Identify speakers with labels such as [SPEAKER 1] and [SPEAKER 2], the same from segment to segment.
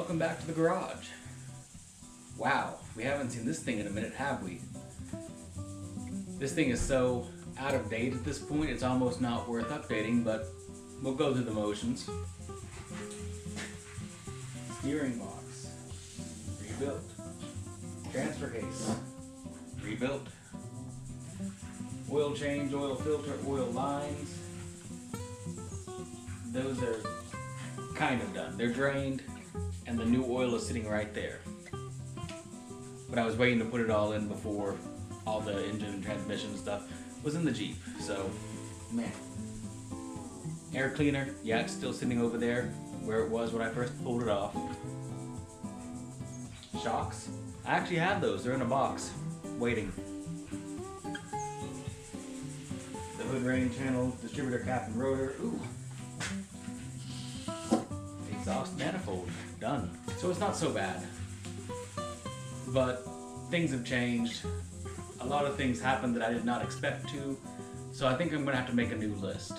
[SPEAKER 1] welcome back to the garage. Wow, we haven't seen this thing in a minute, have we? This thing is so out of date at this point, it's almost not worth updating, but we'll go through the motions. Steering box, rebuilt. Transfer case, rebuilt. Oil change, oil filter, oil lines. Those are kind of done. They're drained, and the new oil is sitting right there. But I was waiting to put it all in before all the engine and transmission stuff was in the Jeep. So, man. Air cleaner, yeah, it's still sitting over there where it was when I first pulled it off. Shocks, I actually have those. They're in a box, waiting. The hood rain channel, distributor cap and rotor. Ooh. Exhaust manifold, done. So it's not so bad. But things have changed. A lot of things happened that I did not expect to. So I think I'm gonna have to make a new list.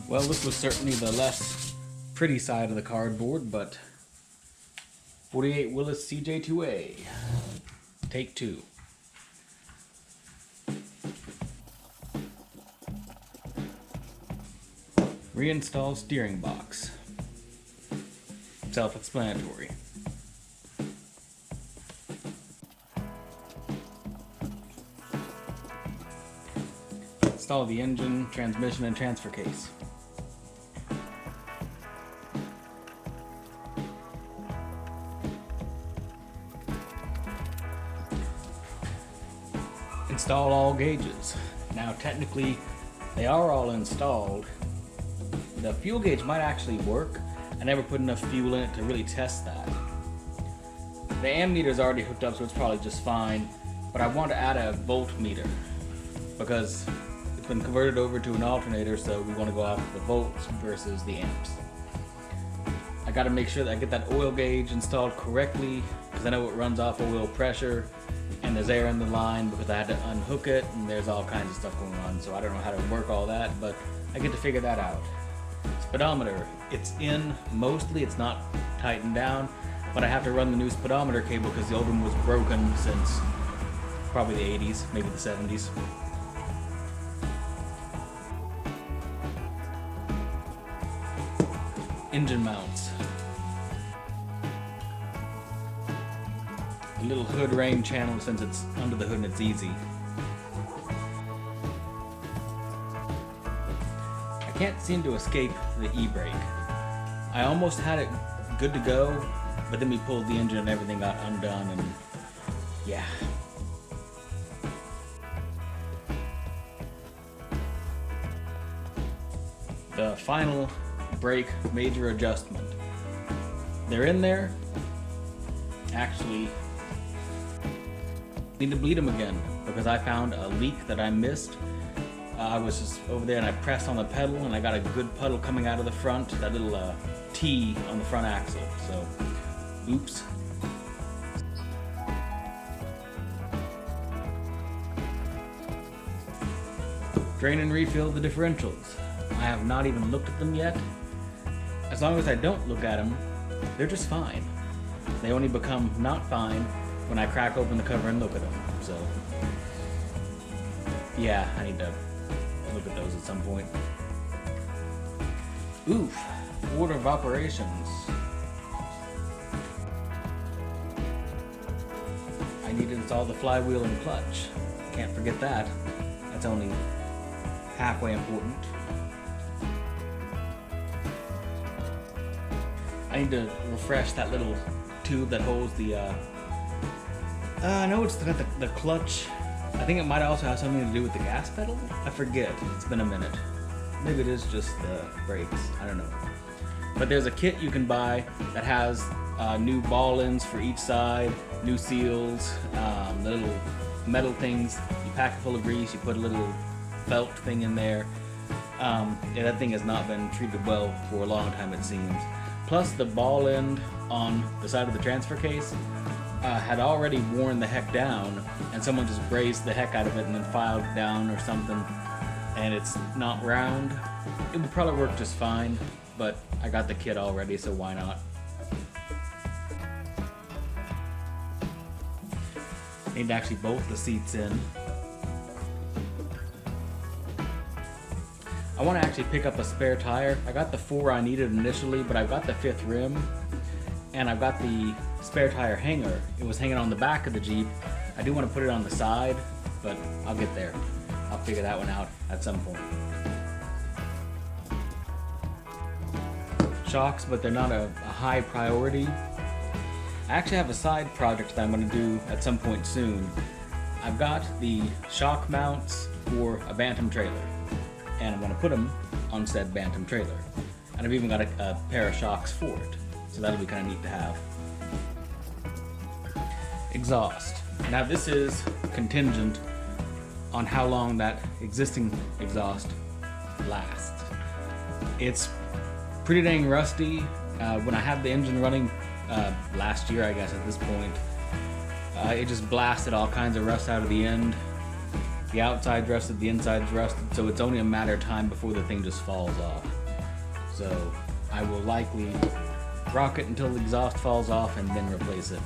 [SPEAKER 1] Well, this was certainly the less pretty side of the cardboard, but 48 Willys CJ2A, take 2. Reinstall steering box. Self-explanatory. Install the engine, transmission, and transfer case. Install all gauges. Now technically they are all installed. The fuel gauge might actually work. I never put enough fuel in it to really test that. The ammeter is already hooked up, so it's probably just fine, but I want to add a voltmeter because it's been converted over to an alternator, so we want to go off the volts versus the amps. I got to make sure that I get that oil gauge installed correctly because I know it runs off oil pressure and there's air in the line because I had to unhook it and there's all kinds of stuff going on, so I don't know how to work all that, but I get to figure that out. Speedometer, it's in mostly, it's not tightened down, but I have to run the new speedometer cable because the old one was broken since probably the 80s, maybe the 70s. Engine mounts. A little hood rain channel since it's under the hood and it's easy. I can't seem to escape the e-brake. I almost had it good to go, but then we pulled the engine and everything got undone and yeah. The final brake major adjustment. They're in there. Actually, need to bleed them again because I found a leak that I missed. I was just over there and I pressed on the pedal and I got a good puddle coming out of the front, that little T on the front axle, so oops. Drain and refill the differentials. I have not even looked at them yet. As long as I don't look at them, they're just fine. They only become not fine when I crack open the cover and look at them, so yeah, I need to look at those at some point. Oof, order of operations. I need to install the flywheel and clutch. Can't forget that. That's only halfway important. I need to refresh that little tube that holds the I know it's got the clutch. I think it might also have something to do with the gas pedal. I forget. It's been a minute. Maybe it is just the brakes. I don't know. But there's a kit you can buy that has new ball ends for each side, new seals, the little metal things. You pack it full of grease. You put a little felt thing in there. Yeah, that thing has not been treated well for a long time, it seems. Plus the ball end on the side of the transfer case had already worn the heck down, and someone just brazed the heck out of it and then filed it down or something, and it's not round. It would probably work just fine, but I got the kit already, so why not? Need to actually bolt the seats in. I want to actually pick up a spare tire. I got the 4 I needed initially, but I've got the 5th rim, and I've got the spare tire hanger. It was hanging on the back of the Jeep. I do want to put it on the side, but I'll get there. I'll figure that one out at some point. Shocks, but they're not a high priority. I actually have a side project that I'm going to do at some point soon. I've got the shock mounts for a Bantam trailer, and I'm going to put them on said Bantam trailer. And I've even got a pair of shocks for it, so that'll be kind of neat to have. Exhaust. Now this is contingent on how long that existing exhaust lasts. It's pretty dang rusty. When I had the engine running last year, I guess at this point, it just blasted all kinds of rust out of the end. The outside's rusted, the inside's rusted, so it's only a matter of time before the thing just falls off. So I will likely rock it until the exhaust falls off and then replace it.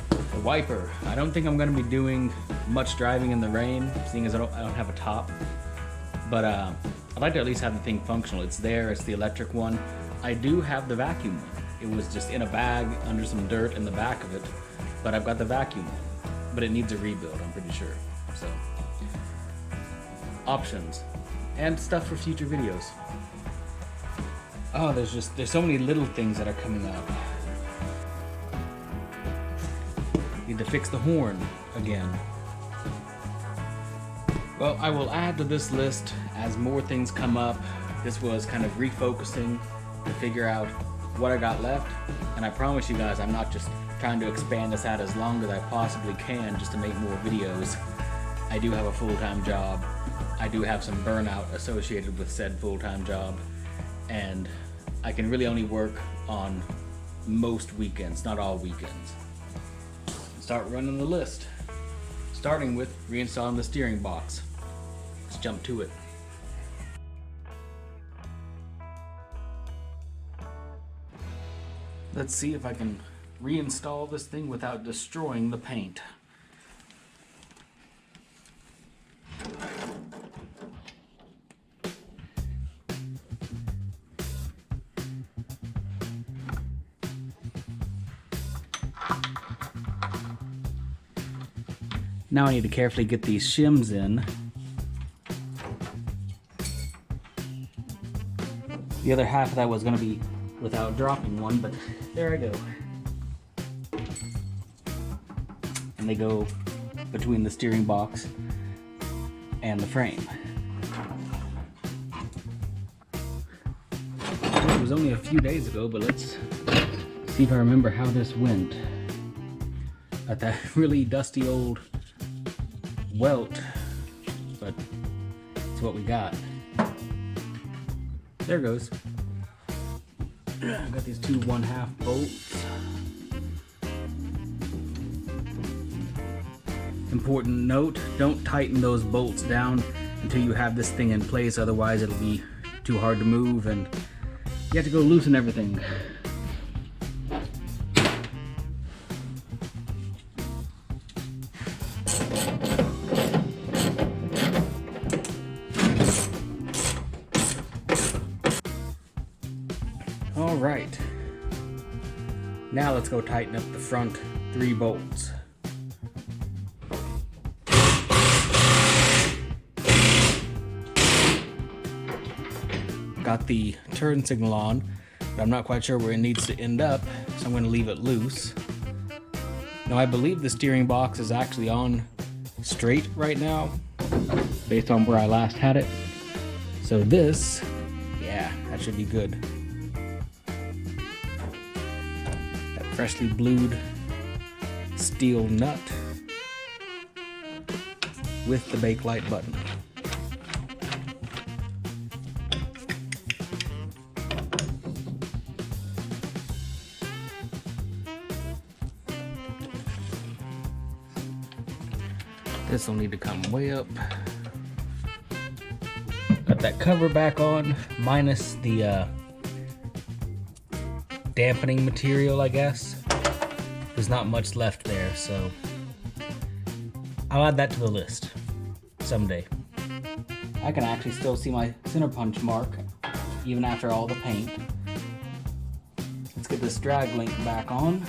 [SPEAKER 1] The wiper. I don't think I'm going to be doing much driving in the rain, seeing as I don't have a top. But I'd like to at least have the thing functional. It's there, it's the electric one. I do have the vacuum one. It was just in a bag under some dirt in the back of it, but I've got the vacuum one. But it needs a rebuild, I'm pretty sure. So, options and stuff for future videos. Oh, there's so many little things that are coming up. Need to fix the horn again. Well, I will add to this list as more things come up. This was kind of refocusing to figure out what I got left. And I promise you guys, I'm not just trying to expand this out as long as I possibly can just to make more videos. I do have a full-time job. I do have some burnout associated with said full-time job. And I can really only work on most weekends, not all weekends. Start running the list. Starting with reinstalling the steering box. Let's jump to it. Let's see if I can reinstall this thing without destroying the paint. Now I need to carefully get these shims in. The other half of that was going to be without dropping one, but there I go. And they go between the steering box and the frame. It was only a few days ago, but let's see if I remember how this went. At that really dusty old welt, but it's what we got. There goes. Got these two 1/2 bolts. Important note, don't tighten those bolts down until you have this thing in place, otherwise it'll be too hard to move and you have to go loosen everything. Alright, now let's go tighten up the front 3 bolts. Got the turn signal on, but I'm not quite sure where it needs to end up, so I'm going to leave it loose. Now I believe the steering box is actually on straight right now, based on where I last had it. So this, yeah, that should be good. Freshly blued steel nut with the Bakelite button. This will need to come way up. Got that cover back on, minus the dampening material, I guess. there's not much left there, so I'll add that to the list someday. I can actually still see my center punch mark even after all the paint. Let's get this drag link back on.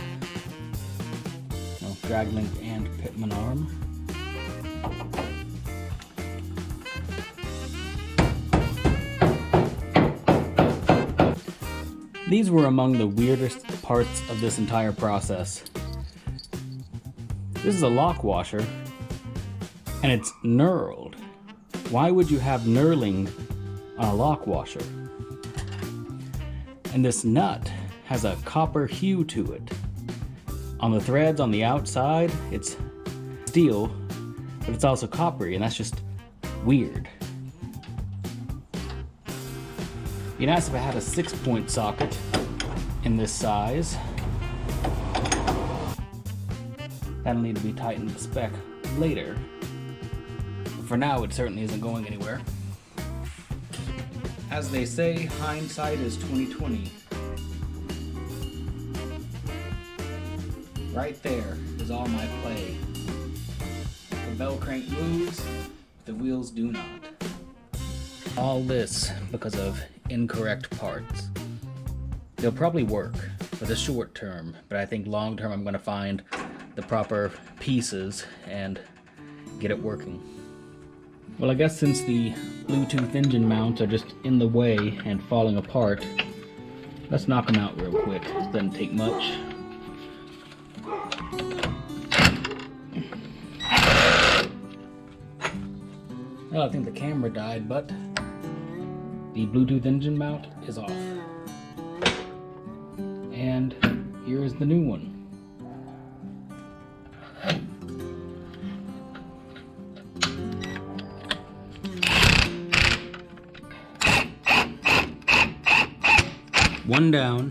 [SPEAKER 1] No, drag link and Pitman arm. These were among the weirdest parts of this entire process. This is a lock washer, and it's knurled. Why would you have knurling on a lock washer? And this nut has a copper hue to it. On the threads on the outside, it's steel, but it's also coppery, and that's just weird. Be nice if I had a 6-point socket in this size. That'll need to be tightened to spec later. But for now, it certainly isn't going anywhere. As they say, hindsight is 20/20. Right there is all my play. The bell crank moves, the wheels do not. All this because of incorrect parts. They'll probably work for the short term, but I think long term I'm going to find the proper pieces and get it working. Well, I guess since the Bluetooth engine mounts are just in the way and falling apart, let's knock them out real quick. It doesn't take much. Well, I think the camera died, but the Bluetooth engine mount is off. And here is the new one. One down,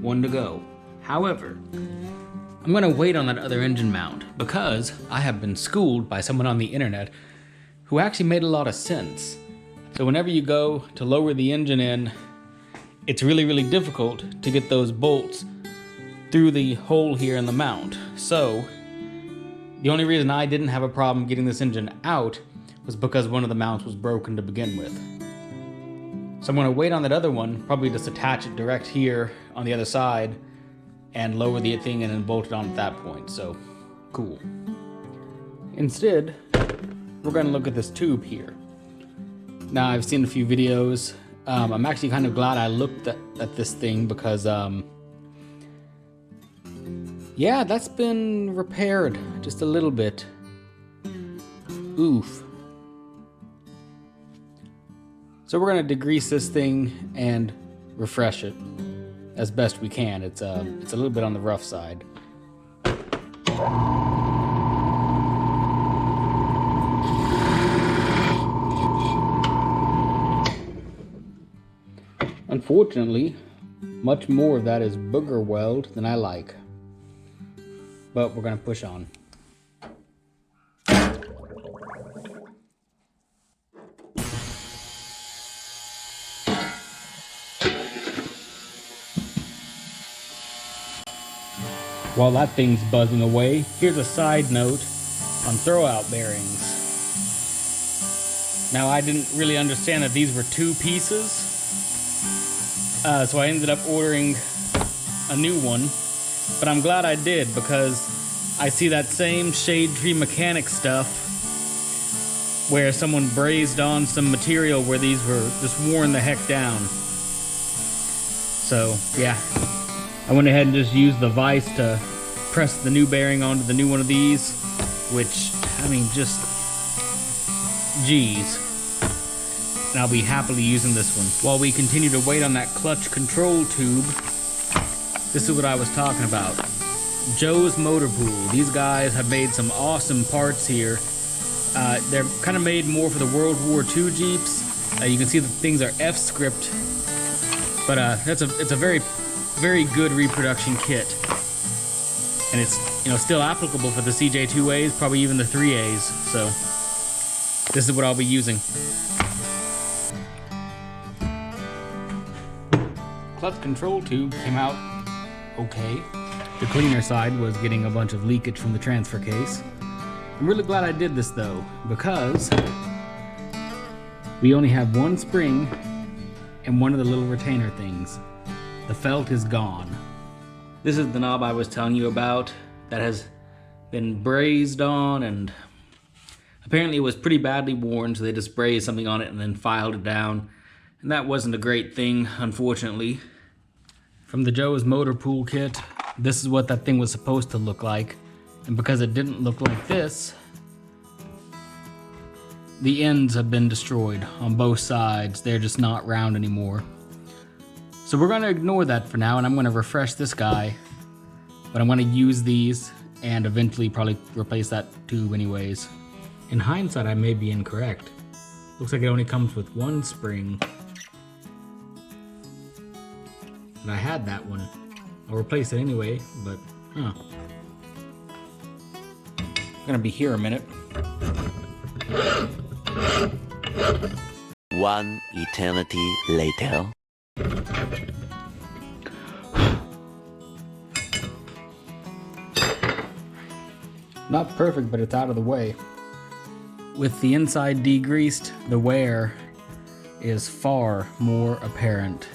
[SPEAKER 1] one to go. However, I'm gonna wait on that other engine mount because I have been schooled by someone on the internet who actually made a lot of sense. So whenever you go to lower the engine in, it's really, really difficult to get those bolts through the hole here in the mount. So the only reason I didn't have a problem getting this engine out was because one of the mounts was broken to begin with. So I'm gonna wait on that other one, probably just attach it direct here on the other side and lower the thing and then bolt it on at that point, so cool. Instead, we're gonna look at this tube here. Now, I've seen a few videos. I'm actually kind of glad I looked at this thing because, yeah, that's been repaired just a little bit. Oof. So we're gonna degrease this thing and refresh it as best we can. It's a little bit on the rough side. Unfortunately, much more of that is booger weld than I like. But we're gonna push on. While that thing's buzzing away, here's a side note on throwout bearings. Now, I didn't really understand that these were two pieces, so I ended up ordering a new one, but I'm glad I did because I see that same Shade Tree Mechanic stuff where someone brazed on some material where these were just worn the heck down. So, yeah. I went ahead and just used the vise to press the new bearing onto the new one of these, which, I mean, just, geez. And I'll be happily using this one. While we continue to wait on that clutch control tube, this is what I was talking about. Joe's Motor Pool. These guys have made some awesome parts here. They're kind of made more for the World War II Jeeps. You can see the things are F-script, but it's a very, very good reproduction kit, and it's still applicable for the CJ2As, probably even the 3As. So this is what I'll be using. Clutch control tube came out okay. The cleaner side was getting a bunch of leakage from the transfer case. I'm really glad I did this though, because we only have one spring and one of the little retainer things. The felt is gone. This is the knob I was telling you about that has been brazed on, and apparently it was pretty badly worn, so they just brazed something on it and then filed it down. And that wasn't a great thing, unfortunately. From the Joe's Motor Pool kit, this is what that thing was supposed to look like. And because it didn't look like this, the ends have been destroyed on both sides. They're just not round anymore. So we're gonna ignore that for now, and I'm gonna refresh this guy. But I'm gonna use these and eventually probably replace that tube anyways. In hindsight, I may be incorrect. Looks like it only comes with one spring. And I had that one. I'll replace it anyway, but I'm gonna be here a minute.
[SPEAKER 2] One eternity later.
[SPEAKER 1] Not perfect, but it's out of the way. With the inside degreased, the wear is far more apparent.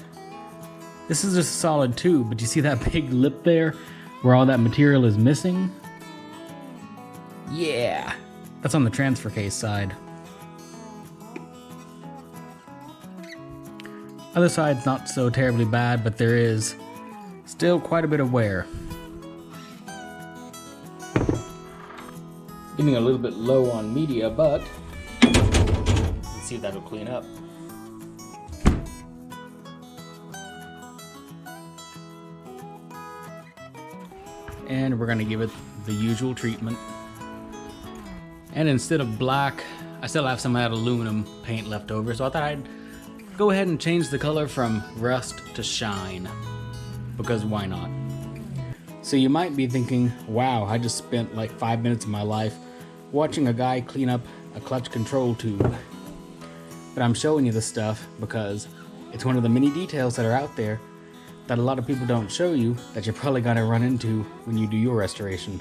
[SPEAKER 1] This is just a solid tube, but you see that big lip there where all that material is missing? Yeah, that's on the transfer case side. Other side's not so terribly bad, but there is still quite a bit of wear. Getting a little bit low on media, but let's see if that'll clean up. And we're gonna give it the usual treatment. And instead of black, I still have some of that aluminum paint left over, so I thought I'd go ahead and change the color from rust to shine, because why not? So you might be thinking, wow, I just spent like 5 minutes of my life watching a guy clean up a clutch control tube. But I'm showing you this stuff because it's one of the many details that are out there that a lot of people don't show you that you're probably gonna run into when you do your restoration.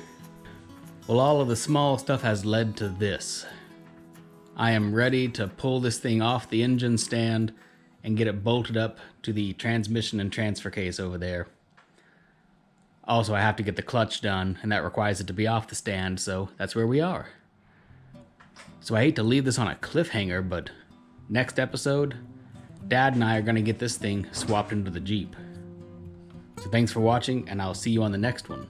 [SPEAKER 1] Well, all of the small stuff has led to this. I am ready to pull this thing off the engine stand and get it bolted up to the transmission and transfer case over there. Also, I have to get the clutch done, and that requires it to be off the stand, so that's where we are. So I hate to leave this on a cliffhanger, but next episode, Dad and I are gonna get this thing swapped into the Jeep. So thanks for watching, and I'll see you on the next one.